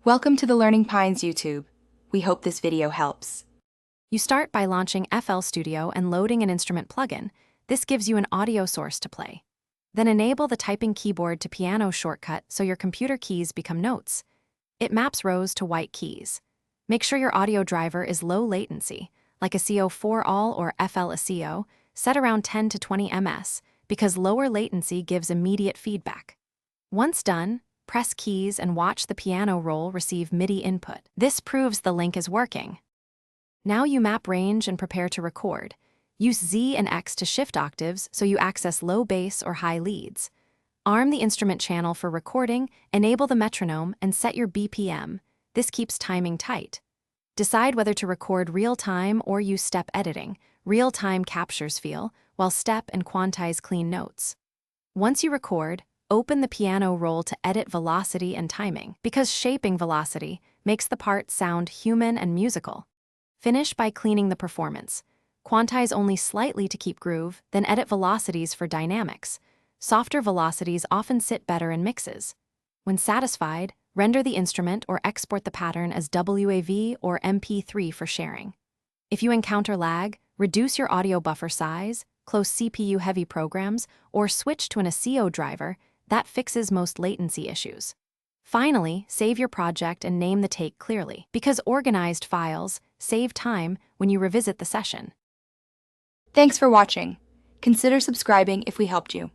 Welcome to the Learning Pines YouTube. We hope this video helps. You start by launching FL Studio and loading an instrument plugin. This gives you an audio source to play. Then enable the typing keyboard to piano shortcut so your computer keys become notes. It maps rows to white keys. Make sure your audio driver is low latency, like ASIO 4ALL or FL ASIO, set around 10 to 20 ms, because lower latency gives immediate feedback. Once done, press keys and watch the piano roll receive MIDI input. This proves the link is working. Now you map range and prepare to record. Use Z and X to shift octaves so you access low bass or high leads. Arm the instrument channel for recording, enable the metronome, and set your BPM. This keeps timing tight. Decide whether to record real-time or use step editing. Real-time captures feel, while step and quantize clean notes. Once you record, open the piano roll to edit velocity and timing, because shaping velocity makes the part sound human and musical. Finish by cleaning the performance. Quantize only slightly to keep groove, then edit velocities for dynamics. Softer velocities often sit better in mixes. When satisfied, render the instrument or export the pattern as WAV or MP3 for sharing. If you encounter lag, reduce your audio buffer size, close CPU-heavy programs, or switch to an ASIO driver. That fixes most latency issues. Finally, save your project and name the take clearly, because organized files save time when you revisit the session. Thanks for watching. Consider subscribing if we helped you.